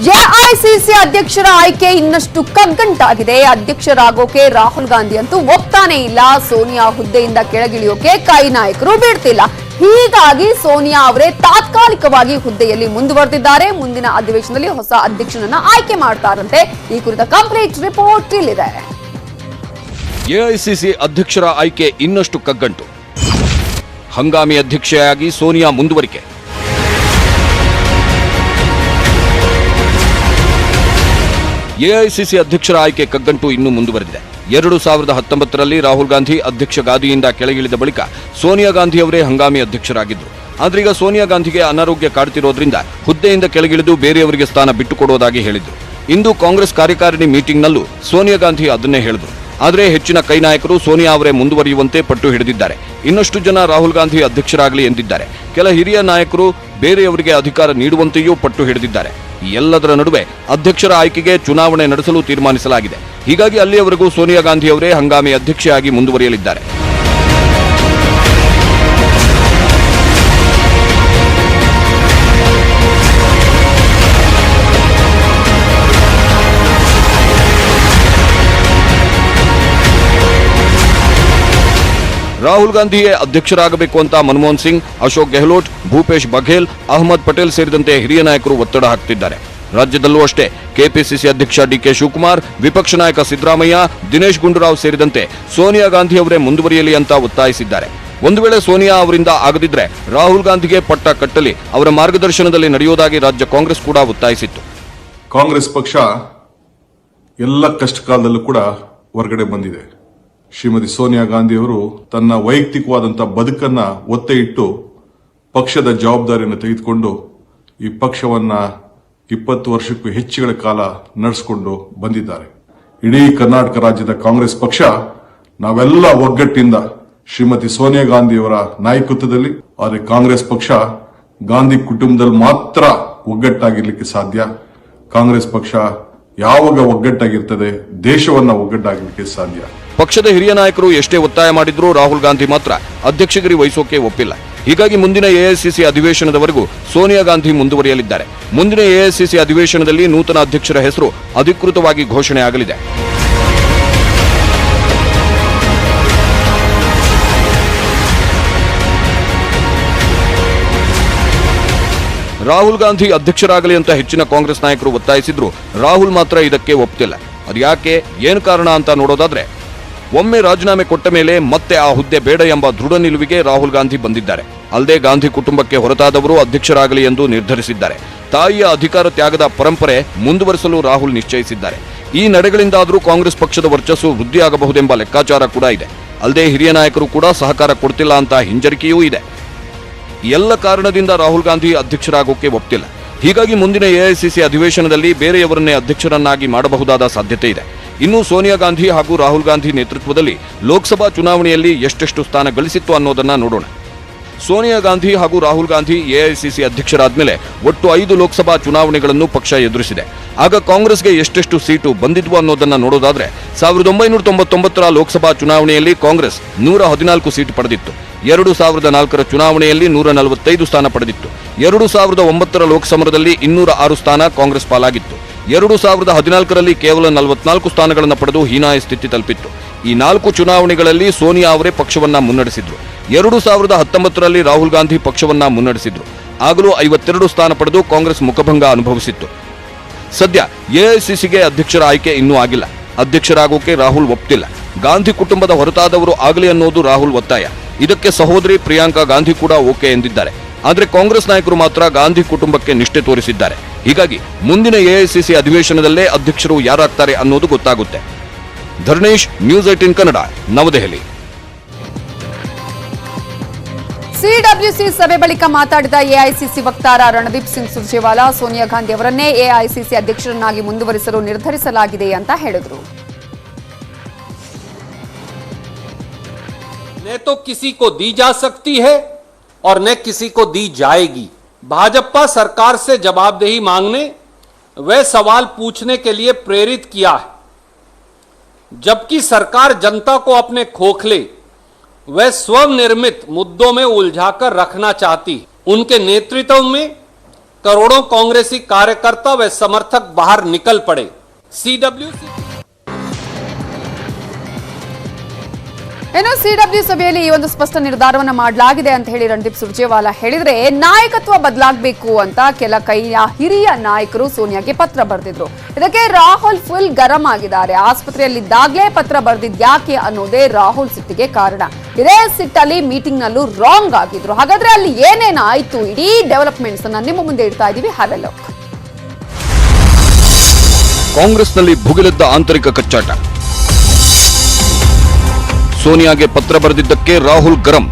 AICC ಅಧ್ಯಕ್ಷರ ಆಯ್ಕೆ ಇನ್ನಷ್ಟು ಕಗ್ಗಂಟಾಗಿದೆ. ಅಧ್ಯಕ್ಷರಾಗೋಕೆ ರಾಹುಲ್ ಗಾಂಧಿ ಅಂತೂ ಒಪ್ತಾನೆ ಇಲ್ಲ. ಸೋನಿಯಾ ಹುದ್ದೆಯಿಂದ ಕೆಳಗಿಳಿಯೋಕೆ ಕೈ ನಾಯಕರು ಬಿಡ್ತಿಲ್ಲ. ಹೀಗಾಗಿ ಸೋನಿಯಾ ಅವರೇ ತಾತ್ಕಾಲಿಕವಾಗಿ ಹುದ್ದೆಯಲ್ಲಿ ಮುಂದುವರೆದಿದ್ದಾರೆ. ಮುಂದಿನ ಅಧಿವೇಶನದಲ್ಲಿ ಹೊಸ ಅಧ್ಯಕ್ಷನನ್ನ ಆಯ್ಕೆ ಮಾಡ್ತಾರಂತೆ. ಈ ಕುರಿತ ಕಂಪ್ಲೀಟ್ ರಿಪೋರ್ಟ್ ಇಲ್ಲಿದೆ. ಎಐಸಿಸಿ ಅಧ್ಯಕ್ಷರ ಆಯ್ಕೆ ಇನ್ನಷ್ಟು ಕಗ್ಗಂಟು. ಹಂಗಾಮಿ ಅಧ್ಯಕ್ಷೆಯಾಗಿ ಸೋನಿಯಾ ಮುಂದುವರಿಕೆ. ಎಐಸಿಸಿ ಅಧ್ಯಕ್ಷರ ಆಯ್ಕೆ ಕಗ್ಗಂಟು ಇನ್ನೂ ಮುಂದುವರೆದಿದೆ. 2019ರಲ್ಲಿ ರಾಹುಲ್ ಗಾಂಧಿ ಅಧ್ಯಕ್ಷ ಗಾದಿಯಿಂದ ಕೆಳಗಿಳಿದ ಬಳಿಕ ಸೋನಿಯಾ ಗಾಂಧಿ ಅವರೇ ಹಂಗಾಮಿ ಅಧ್ಯಕ್ಷರಾಗಿದ್ದರು. ಆದ್ರೆ ಈಗ ಸೋನಿಯಾ ಗಾಂಧಿಗೆ ಅನಾರೋಗ್ಯ ಕಾಡುತ್ತಿರೋದ್ರಿಂದ ಹುದ್ದೆಯಿಂದ ಕೆಳಗಿಳಿದು ಬೇರೆಯವರಿಗೆ ಸ್ಥಾನ ಬಿಟ್ಟುಕೊಡುವುದಾಗಿ ಹೇಳಿದ್ರು. ಇಂದು ಕಾಂಗ್ರೆಸ್ ಕಾರ್ಯಕಾರಿಣಿ ಮೀಟಿಂಗ್ನಲ್ಲೂ ಸೋನಿಯಾ ಗಾಂಧಿ ಅದನ್ನೇ ಹೇಳಿದ್ರು. ಆದರೆ ಹೆಚ್ಚಿನ ಕೈ ನಾಯಕರು ಸೋನಿಯಾ ಅವರೇ ಮುಂದುವರಿಯುವಂತೆ ಪಟ್ಟು ಹಿಡಿದಿದ್ದಾರೆ. ಇನ್ನಷ್ಟು ಜನ ರಾಹುಲ್ ಗಾಂಧಿ ಅಧ್ಯಕ್ಷರಾಗಲಿ ಎಂದಿದ್ದಾರೆ. ಕೆಲ ಹಿರಿಯ ನಾಯಕರು ಬೇರೆಯವರಿಗೆ ಅಧಿಕಾರ ನೀಡುವಂತೆಯೂ ಪಟ್ಟು ಹಿಡಿದಿದ್ದಾರೆ. ಈ ಎಲ್ಲದರ ನಡುವೆ ಅಧ್ಯಕ್ಷರ ಆಯ್ಕೆಗೆ ಚುನಾವಣೆ ನಡೆಸಲು ತೀರ್ಮಾನಿಸಲಾಗಿದೆ. ಹೀಗಾಗಿ ಅಲ್ಲಿಯವರೆಗೂ ಸೋನಿಯಾ ಗಾಂಧಿ ಅವರೇ ಹಂಗಾಮಿ ಅಧ್ಯಕ್ಷೆಯಾಗಿ ಮುಂದುವರಿಯಲಿದ್ದಾರೆ. ರಾಹುಲ್ ಗಾಂಧಿಯೇ ಅಧ್ಯಕ್ಷರಾಗಬೇಕು ಅಂತ ಮನಮೋಹನ್ ಸಿಂಗ್, ಅಶೋಕ್ ಗೆಹ್ಲೋಟ್, ಭೂಪೇಶ್ ಬಘೇಲ್, ಅಹಮದ್ ಪಟೇಲ್ ಸೇರಿದಂತೆ ಹಿರಿಯ ನಾಯಕರು ಒತ್ತಡ ಹಾಕುತ್ತಿದ್ದಾರೆ. ರಾಜ್ಯದಲ್ಲೂ ಅಷ್ಟೇ ಕೆಪಿಸಿಸಿ ಅಧ್ಯಕ್ಷ ಡಿಕೆ ಶಿವಕುಮಾರ್, ವಿಪಕ್ಷ ನಾಯಕ ಸಿದ್ದರಾಮಯ್ಯ, ದಿನೇಶ್ ಗುಂಡೂರಾವ್ ಸೇರಿದಂತೆ ಸೋನಿಯಾ ಗಾಂಧಿ ಅವರೇ ಮುಂದುವರಿಯಲಿ ಅಂತ ಒತ್ತಾಯಿಸಿದ್ದಾರೆ. ಒಂದು ವೇಳೆ ಸೋನಿಯಾ ಅವರಿಂದ ಆಗದಿದ್ರೆ ರಾಹುಲ್ ಗಾಂಧಿಗೆ ಪಟ್ಟ ಕಟ್ಟಲಿ ಅವರ ಮಾರ್ಗದರ್ಶನದಲ್ಲಿ ನಡೆಯುವುದಾಗಿ ರಾಜ್ಯ ಕಾಂಗ್ರೆಸ್ ಕೂಡ ಒತ್ತಾಯಿಸಿತ್ತು. ಕಾಂಗ್ರೆಸ್ ಪಕ್ಷ ಎಲ್ಲ ಕಷ್ಟ ಕಾಲದಲ್ಲೂ ಕೂಡ ಹೊರಗಡೆ ಬಂದಿದೆ. ಶ್ರೀಮತಿ ಸೋನಿಯಾ ಗಾಂಧಿ ಅವರು ತನ್ನ ವೈಯಕ್ತಿಕವಾದಂತಹ ಬದುಕನ್ನ ಒತ್ತೆ ಇಟ್ಟು ಪಕ್ಷದ ಜವಾಬ್ದಾರಿಯನ್ನು ತೆಗೆದುಕೊಂಡು ಈ ಪಕ್ಷವನ್ನ 20 ವರ್ಷಕ್ಕೂ ಹೆಚ್ಚುಗಳ ಕಾಲ ನಡೆಸಿಕೊಂಡು ಬಂದಿದ್ದಾರೆ. ಇಡೀ ಕರ್ನಾಟಕ ರಾಜ್ಯದ ಕಾಂಗ್ರೆಸ್ ಪಕ್ಷ ನಾವೆಲ್ಲ ಒಗ್ಗಟ್ಟಿಂದ ಶ್ರೀಮತಿ ಸೋನಿಯಾ ಗಾಂಧಿಯವರ ನಾಯಕತ್ವದಲ್ಲಿ, ಆದರೆ ಕಾಂಗ್ರೆಸ್ ಪಕ್ಷ ಗಾಂಧಿ ಕುಟುಂಬದಲ್ಲಿ ಮಾತ್ರ ಒಗ್ಗಟ್ಟಾಗಿರ್ಲಿಕ್ಕೆ ಸಾಧ್ಯ. ಕಾಂಗ್ರೆಸ್ ಪಕ್ಷ ಯಾವಾಗ ಒಗ್ಗಟ್ಟಾಗಿರ್ತದೆ ದೇಶವನ್ನ ಒಗ್ಗಟ್ಟಾಗಿರ್ಲಿಕ್ಕೆ ಸಾಧ್ಯ. ಪಕ್ಷದ ಹಿರಿಯ ನಾಯಕರು ಎಷ್ಟೇ ಒತ್ತಾಯ ಮಾಡಿದ್ರೂ ರಾಹುಲ್ ಗಾಂಧಿ ಮಾತ್ರ ಅಧ್ಯಕ್ಷಗಿರಿ ವಹಿಸೋಕೆ ಒಪ್ಪಿಲ್ಲ. ಹೀಗಾಗಿ ಮುಂದಿನ ಎಐಸಿಸಿ ಅಧಿವೇಶನದವರೆಗೂ ಸೋನಿಯಾ ಗಾಂಧಿ ಮುಂದುವರಿಯಲಿದ್ದಾರೆ. ಮುಂದಿನ ಎಐಸಿಸಿ ಅಧಿವೇಶನದಲ್ಲಿ ನೂತನ ಅಧ್ಯಕ್ಷರ ಹೆಸರು ಅಧಿಕೃತವಾಗಿ ಘೋಷಣೆ ಆಗಲಿದೆ. ರಾಹುಲ್ ಗಾಂಧಿ ಅಧ್ಯಕ್ಷರಾಗಲಿ ಅಂತ ಹೆಚ್ಚಿನ ಕಾಂಗ್ರೆಸ್ ನಾಯಕರು ಒತ್ತಾಯಿಸಿದ್ರು. ರಾಹುಲ್ ಮಾತ್ರ ಇದಕ್ಕೆ ಒಪ್ತಿಲ್ಲ. ಅದು ಯಾಕೆ, ಏನು ಕಾರಣ ಅಂತ ನೋಡೋದಾದ್ರೆ, ಒಮ್ಮೆ ರಾಜೀನಾಮೆ ಕೊಟ್ಟ ಮೇಲೆ ಮತ್ತೆ ಆ ಹುದ್ದೆ ಬೇಡ ಎಂಬ ದೃಢ ನಿಲುವಿಗೆ ರಾಹುಲ್ ಗಾಂಧಿ ಬಂದಿದ್ದಾರೆ. ಅಲ್ಲದೆ ಗಾಂಧಿ ಕುಟುಂಬಕ್ಕೆ ಹೊರತಾದವರು ಅಧ್ಯಕ್ಷರಾಗಲಿ ಎಂದು ನಿರ್ಧರಿಸಿದ್ದಾರೆ. ತಾಯಿಯ ಅಧಿಕಾರ ತ್ಯಾಗದ ಪರಂಪರೆ ಮುಂದುವರಿಸಲು ರಾಹುಲ್ ನಿಶ್ಚಯಿಸಿದ್ದಾರೆ. ಈ ನಡೆಗಳಿಂದಾದರೂ ಕಾಂಗ್ರೆಸ್ ಪಕ್ಷದ ವರ್ಚಸ್ಸು ವೃದ್ಧಿಯಾಗಬಹುದೆಂಬ ಲೆಕ್ಕಾಚಾರ ಕೂಡ ಇದೆ. ಅಲ್ಲದೆ ಹಿರಿಯ ನಾಯಕರು ಕೂಡ ಸಹಕಾರ ಕೊಡ್ತಿಲ್ಲ ಅಂತ ಹಿಂಜರಿಕೆಯೂ ಇದೆ. ಎಲ್ಲ ಕಾರಣದಿಂದ ರಾಹುಲ್ ಗಾಂಧಿ ಅಧ್ಯಕ್ಷರಾಗೋಕೆ ಒಪ್ತಿಲ್ಲ. ಹೀಗಾಗಿ ಮುಂದಿನ ಎಐಸಿಸಿ ಅಧಿವೇಶನದಲ್ಲಿ ಬೇರೆಯವರನ್ನೇ ಅಧ್ಯಕ್ಷರನ್ನಾಗಿ ಮಾಡಬಹುದಾದ ಸಾಧ್ಯತೆ ಇದೆ. ಇನ್ನು ಸೋನಿಯಾ ಗಾಂಧಿ ಹಾಗೂ ರಾಹುಲ್ ಗಾಂಧಿ ನೇತೃತ್ವದಲ್ಲಿ ಲೋಕಸಭಾ ಚುನಾವಣೆಯಲ್ಲಿ ಎಷ್ಟೆಷ್ಟು ಸ್ಥಾನ ಗಳಿಸಿತ್ತು ಅನ್ನೋದನ್ನ ನೋಡೋಣ. ಸೋನಿಯಾ ಗಾಂಧಿ ಹಾಗೂ ರಾಹುಲ್ ಗಾಂಧಿ ಎಐಸಿಸಿ ಅಧ್ಯಕ್ಷರಾದ್ಮೇಲೆ ಒಟ್ಟು 5 ಲೋಕಸಭಾ ಚುನಾವಣೆಗಳನ್ನು ಪಕ್ಷ ಎದುರಿಸಿದೆ. ಆಗ ಕಾಂಗ್ರೆಸ್ಗೆ ಎಷ್ಟೆಷ್ಟು ಸೀಟು ಬಂದಿದ್ವು ಅನ್ನೋದನ್ನ ನೋಡೋದಾದ್ರೆ 1999ರ ಲೋಕಸಭಾ ಚುನಾವಣೆಯಲ್ಲಿ ಕಾಂಗ್ರೆಸ್ 114 ಸೀಟು ಪಡೆದಿತ್ತು. 2004ರ ಚುನಾವಣೆಯಲ್ಲಿ 145 ಸ್ಥಾನ ಪಡೆದಿತ್ತು. 2009ರ ಲೋಕಸಮರದಲ್ಲಿ 206 ಸ್ಥಾನ ಕಾಂಗ್ರೆಸ್ ಪಾಲಾಗಿತ್ತು. 2014ರಲ್ಲಿ ಕೇವಲ 44 ಸ್ಥಾನಗಳನ್ನು ಪಡೆದು ಹೀನಾಯ ಸ್ಥಿತಿ ತಲುಪಿತ್ತು. ಈ 4 ಚುನಾವಣೆಗಳಲ್ಲಿ ಸೋನಿಯಾ ಅವರೇ ಪಕ್ಷವನ್ನ ಮುನ್ನಡೆಸಿದ್ರು. 2019ರಲ್ಲಿ ರಾಹುಲ್ ಗಾಂಧಿ ಪಕ್ಷವನ್ನ ಮುನ್ನಡೆಸಿದ್ರು. ಆಗಲೂ 52 ಸ್ಥಾನ ಪಡೆದು ಕಾಂಗ್ರೆಸ್ ಮುಖಭಂಗ ಅನುಭವಿಸಿತ್ತು. ಸದ್ಯ ಎಐಸಿಸಿಗೆ ಅಧ್ಯಕ್ಷರ ಆಯ್ಕೆ ಇನ್ನೂ ಆಗಿಲ್ಲ. ಅಧ್ಯಕ್ಷರಾಗೋಕೆ ರಾಹುಲ್ ಒಪ್ತಿಲ್ಲ. ಗಾಂಧಿ ಕುಟುಂಬದ ಹೊರತಾದವರು ಆಗಲಿ ಅನ್ನೋದು ರಾಹುಲ್ ಒತ್ತಾಯ. ಇದಕ್ಕೆ ಸಹೋದರಿ ಪ್ರಿಯಾಂಕಾ ಗಾಂಧಿ ಕೂಡ ಓಕೆ ಎಂದಿದ್ದಾರೆ. ಆದರೆ ಕಾಂಗ್ರೆಸ್ ನಾಯಕರು ಮಾತ್ರ ಗಾಂಧಿ ಕುಟುಂಬಕ್ಕೆ ನಿಷ್ಠೆ ತೋರಿಸಿದ್ದಾರೆ. ಹೀಗಾಗಿ ಮುಂದಿನ ಎಐಸಿಸಿ ಅಧಿವೇಶನದಲ್ಲೇ ಅಧ್ಯಕ್ಷರು ಯಾರಾಗ್ತಾರೆ ಅನ್ನೋದು ಗೊತ್ತಾಗುತ್ತೆ. ಧರ್ಣೇಶ್, ನ್ಯೂಸ್ 18 ಕನ್ನಡ, ನವದೆಹಲಿ. ಸಿಡಬ್ಲ್ಯೂಸಿ ಸಭೆ ಬಳಿಕ ಮಾತಾಡಿದ ಎಐಸಿಸಿ ವಕ್ತಾರ ರಣದೀಪ್ ಸಿಂಗ್ ಸುರ್ಜೇವಾಲಾ, ಸೋನಿಯಾ ಗಾಂಧಿ ಅವರನ್ನೇ ಎಐಸಿಸಿ ಅಧ್ಯಕ್ಷರನ್ನಾಗಿ ಮುಂದುವರಿಸಲು ನಿರ್ಧರಿಸಲಾಗಿದೆ ಅಂತ ಹೇಳಿದರು. न तो किसी को दी जा सकती है और न किसी को दी जाएगी. भाजपा सरकार से जवाबदेही मांगने व सवाल पूछने के लिए प्रेरित किया है, जबकि सरकार जनता को अपने खोखले व स्वनिर्मित मुद्दों में उलझाकर रखना चाहती है. उनके नेतृत्व में करोड़ों कांग्रेसी कार्यकर्ता व समर्थक बाहर निकल पड़े। सीडब्ल्यूसी ಇನ್ನು ಸಿಡಬ್ಲ್ಯೂ ಸಭೆಯಲ್ಲಿ ಈ ಒಂದು ಸ್ಪಷ್ಟ ನಿರ್ಧಾರವನ್ನ ಮಾಡಲಾಗಿದೆ ಅಂತ ಹೇಳಿ ರಣದೀಪ್ ಸುರ್ಜೇವಾಲಾ ಹೇಳಿದ್ರೆ, ನಾಯಕತ್ವ ಬದಲಾಗಬೇಕು ಅಂತ ಕೆಲ ಹಿರಿಯ ನಾಯಕರು ಸೋನಿಯಾಗೆ ಪತ್ರ ಬರೆದಿದ್ರು. ಇದಕ್ಕೆ ರಾಹುಲ್ ಫುಲ್ ಗರಂ ಆಗಿದ್ದಾರೆ. ಆಸ್ಪತ್ರೆಯಲ್ಲಿದ್ದಾಗಲೇ ಪತ್ರ ಬರೆದಿದ್ಯಾಕೆ ಅನ್ನೋದೇ ರಾಹುಲ್ ಸಿಟ್ಟಿಗೆ ಕಾರಣ. ಇದೇ ಸಿಟ್ಟಲ್ಲಿ ಮೀಟಿಂಗ್ ನಲ್ಲೂ ರಾಂಗ್ ಆಗಿದ್ರು. ಹಾಗಾದ್ರೆ ಅಲ್ಲಿ ಏನೇನಾಯ್ತು, ಇಡೀ ಡೆವಲಪ್ಮೆಂಟ್ಸ್ ಅನ್ನ ನಿಮ್ಮ ಮುಂದೆ ಇಡ್ತಾ ಇದೀವಿ. Have A look. ಕಾಂಗ್ರೆಸ್ನಲ್ಲಿ ಭುಗಿಲೆದ್ದ ಆಂತರಿಕ ಕಚ್ಚಾಟ. ಸೋನಿಯಾಗೆ ಪತ್ರ ಬರೆದಿದ್ದಕ್ಕೆ ರಾಹುಲ್ ಗರಂ.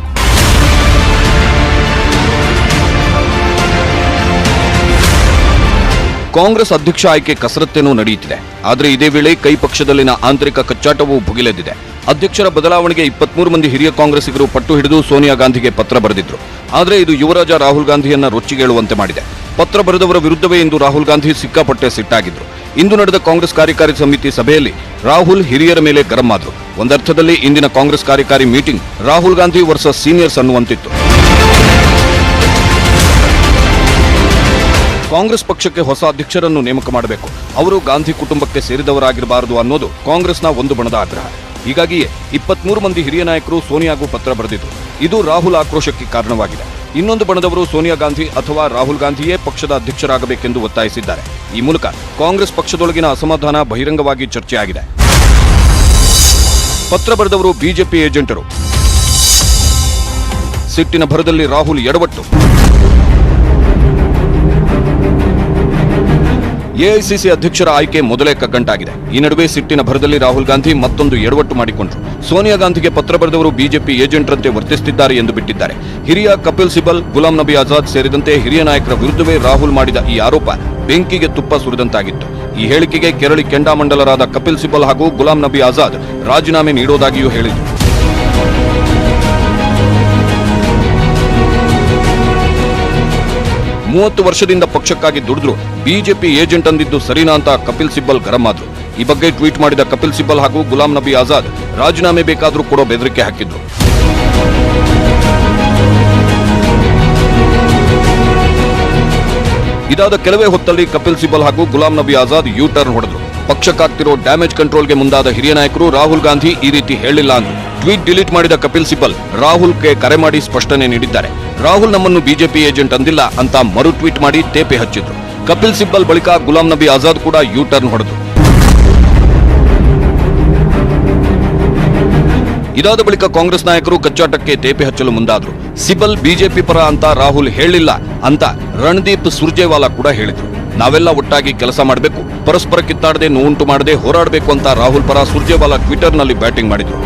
ಕಾಂಗ್ರೆಸ್ ಅಧ್ಯಕ್ಷ ಆಯ್ಕೆ ಕಸರತ್ತೇನೂ ನಡೆಯುತ್ತಿದೆ. ಆದರೆ ಇದೇ ವೇಳೆ ಕೈ ಪಕ್ಷದಲ್ಲಿನ ಆಂತರಿಕ ಕಚ್ಚಾಟವೂ ಭುಗಿಲೆದ್ದಿದೆ. ಅಧ್ಯಕ್ಷರ ಬದಲಾವಣೆಗೆ 23 ಮಂದಿ ಹಿರಿಯ ಕಾಂಗ್ರೆಸ್ಸಿಗರು ಪಟ್ಟು ಹಿಡಿದು ಸೋನಿಯಾ ಗಾಂಧಿಗೆ ಪತ್ರ ಬರೆದಿದ್ರು. ಆದರೆ ಇದು ಯುವರಾಜ ರಾಹುಲ್ ಗಾಂಧಿಯನ್ನ ರೊಚ್ಚಿಗೇಳುವಂತೆ ಮಾಡಿದೆ. ಪತ್ರ ಬರೆದವರ ವಿರುದ್ಧವೇ ಇಂದು ರಾಹುಲ್ ಗಾಂಧಿ ಸಿಕ್ಕಾಪಟ್ಟೆ ಸಿಟ್ಟಾಗಿದ್ರು. ಇಂದು ನಡೆದ ಕಾಂಗ್ರೆಸ್ ಕಾರ್ಯಕಾರಿ ಸಮಿತಿ ಸಭೆಯಲ್ಲಿ ರಾಹುಲ್ ಹಿರಿಯರ ಮೇಲೆ ಗರಂ ಆದ್ರು. ಒಂದರ್ಥದಲ್ಲಿ ಇಂದಿನ ಕಾಂಗ್ರೆಸ್ ಕಾರ್ಯಕಾರಿ meeting Rahul Gandhi versus seniors ಅನ್ನುವಂತಿತ್ತು. ಕಾಂಗ್ರೆಸ್ ಪಕ್ಷಕ್ಕೆ ಹೊಸ ಅಧ್ಯಕ್ಷರನ್ನು ನೇಮಕ ಮಾಡಬೇಕು. ಅವರು ಗಾಂಧಿ ಕುಟುಂಬಕ್ಕೆ ಸೇರಿದವರಾಗಿರಬಾರದು ಅನ್ನೋದು ಕಾಂಗ್ರೆಸ್ನ ಒಂದು ಬಣದ ಆಗ್ರಹ. ಹೀಗಾಗಿಯೇ 23 ಮಂದಿ ಹಿರಿಯ ನಾಯಕರು ಸೋನಿಯಾಗೂ ಪತ್ರ ಬರೆದಿದ್ರು. ಇದು ರಾಹುಲ್ ಆಕ್ರೋಶಕ್ಕೆ ಕಾರಣವಾಗಿದೆ. ಇನ್ನೊಂದು ಬಣದವರು ಸೋನಿಯಾ ಗಾಂಧಿ ಅಥವಾ ರಾಹುಲ್ ಗಾಂಧಿಯೇ ಪಕ್ಷದ ಅಧ್ಯಕ್ಷರಾಗಬೇಕೆಂದು ಒತ್ತಾಯಿಸಿದ್ದಾರೆ. ಈ ಮೂಲಕ ಕಾಂಗ್ರೆಸ್ ಪಕ್ಷದೊಳಗಿನ ಅಸಮಾಧಾನ ಬಹಿರಂಗವಾಗಿ ಚರ್ಚೆಯಾಗಿದೆ. ಪತ್ರ ಬರೆದವರು ಬಿಜೆಪಿ ಏಜೆಂಟರು. ಸಿಟ್ಟಿನ ಭರದಲ್ಲಿ ರಾಹುಲ್ ಎಡವಟ್ಟು. ಎಐಸಿಸಿ ಅಧ್ಯಕ್ಷರ ಆಯ್ಕೆ ಮೊದಲೇ ಕಗ್ಗಂಟಾಗಿದೆ. ಈ ನಡುವೆ ಸಿಟ್ಟಿನ ಭರದಲ್ಲಿ ರಾಹುಲ್ ಗಾಂಧಿ ಮತ್ತೊಂದು ಎಡವಟ್ಟು ಮಾಡಿಕೊಂಡ್ರು. ಸೋನಿಯಾ ಗಾಂಧಿಗೆ ಪತ್ರ ಬರೆದವರು ಬಿಜೆಪಿ ಏಜೆಂಟ್ರಂತೆ ವರ್ತಿಸುತ್ತಿದ್ದಾರೆ ಎಂದು ಬಿಟ್ಟಿದ್ದಾರೆ. ಹಿರಿಯ ಕಪಿಲ್ ಸಿಬಲ್, ಗುಲಾಂ ನಬಿ ಆಜಾದ್ ಸೇರಿದಂತೆ ಹಿರಿಯ ನಾಯಕರ ವಿರುದ್ಧವೇ ರಾಹುಲ್ ಮಾಡಿದ ಈ ಆರೋಪ ಬೆಂಕಿಗೆ ತುಪ್ಪ ಸುರಿದಂತಾಗಿತ್ತು. ಈ ಹೇಳಿಕೆಗೆ ಕೆರಳಿ ಕೆಂಡಾಮಂಡಲರಾದ ಕಪಿಲ್ ಸಿಬಲ್ ಹಾಗೂ ಗುಲಾಂ ನಬಿ ಆಜಾದ್ ರಾಜೀನಾಮೆ ನೀಡೋದಾಗಿಯೂ ಹೇಳಿದರು. ಮೂವತ್ತು ವರ್ಷದಿಂದ ಪಕ್ಷಕ್ಕಾಗಿ ದುಡಿದ್ರು, ಬಿಜೆಪಿ ಏಜೆಂಟ್ ಅಂದಿದ್ದು ಸರಿನಾ ಅಂತ ಕಪಿಲ್ ಸಿಬ್ಬಲ್ ಗರಂ ಆದ್ರು. ಈ ಬಗ್ಗೆ ಟ್ವೀಟ್ ಮಾಡಿದ ಕಪಿಲ್ ಸಿಬ್ಬಲ್ ಹಾಗೂ ಗುಲಾಂ ನಬಿ ಆಜಾದ್ ರಾಜೀನಾಮೆ ಬೇಕಾದ್ರೂ ಕೊಡೋ ಬೆದರಿಕೆ ಹಾಕಿದ್ರು. ಇದಾದ ಕೆಲವೇ ಹೊತ್ತಲ್ಲಿ ಕಪಿಲ್ ಸಿಬಲ್ ಹಾಗೂ ಗುಲಾಂ ನಬಿ ಆಜಾದ್ ಯೂ ಟರ್ನ್ ಹೊಡೆದ್ರು. ಪಕ್ಷಕ್ಕಾಗ್ತಿರೋ ಡ್ಯಾಮೇಜ್ ಕಂಟ್ರೋಲ್ಗೆ ಮುಂದಾದ ಹಿರಿಯ ನಾಯಕರು ರಾಹುಲ್ ಗಾಂಧಿ ಈ ರೀತಿ ಹೇಳಿಲ್ಲ ಅಂದ್ರು. ಟ್ವೀಟ್ ಡಿಲೀಟ್ ಮಾಡಿದ ಕಪಿಲ್ ಸಿಬಲ್ ರಾಹುಲ್ಗೆ ಕರೆ ಮಾಡಿ ಸ್ಪಷ್ಟನೆ ನೀಡಿದ್ದಾರೆ. ರಾಹುಲ್ ನಮ್ಮನ್ನು ಬಿಜೆಪಿ ಏಜೆಂಟ್ ಅಂದಿಲ್ಲ ಅಂತ ಮರು ಟ್ವೀಟ್ ಮಾಡಿ ತೇಪೆ ಹಚ್ಚಿದ್ರು. ಕಪಿಲ್ ಸಿಬಲ್ ಬಳಿಕ ಗುಲಾಂ ನಬಿ ಆಜಾದ್ ಕೂಡ ಯೂ ಟರ್ನ್ ಹೊಡೆದ್ರು. ಇದಾದ ಬಳಿಕ ಕಾಂಗ್ರೆಸ್ ನಾಯಕರು ಕಚ್ಚಾಟಕ್ಕೆ ತೇಪೆ ಹಚ್ಚಲು ಮುಂದಾದ್ರು. ಸಿಬಲ್ ಬಿಜೆಪಿ ಪರ ಅಂತ ರಾಹುಲ್ ಹೇಳಿಲ್ಲ ಅಂತ ರಣದೀಪ್ ಸುರ್ಜೇವಾಲಾ ಕೂಡ ಹೇಳಿದ್ರು. ನಾವೆಲ್ಲ ಒಟ್ಟಾಗಿ ಕೆಲಸ ಮಾಡಬೇಕು, ಪರಸ್ಪರ ಕಿತ್ತಾಡದೆ ನೋವುಂಟು ಮಾಡದೆ ಹೋರಾಡಬೇಕು ಅಂತ ರಾಹುಲ್ ಪರ ಸುರ್ಜೇವಾಲಾ ಟ್ವಿಟರ್ನಲ್ಲಿ ಬ್ಯಾಟಿಂಗ್ ಮಾಡಿದ್ರು.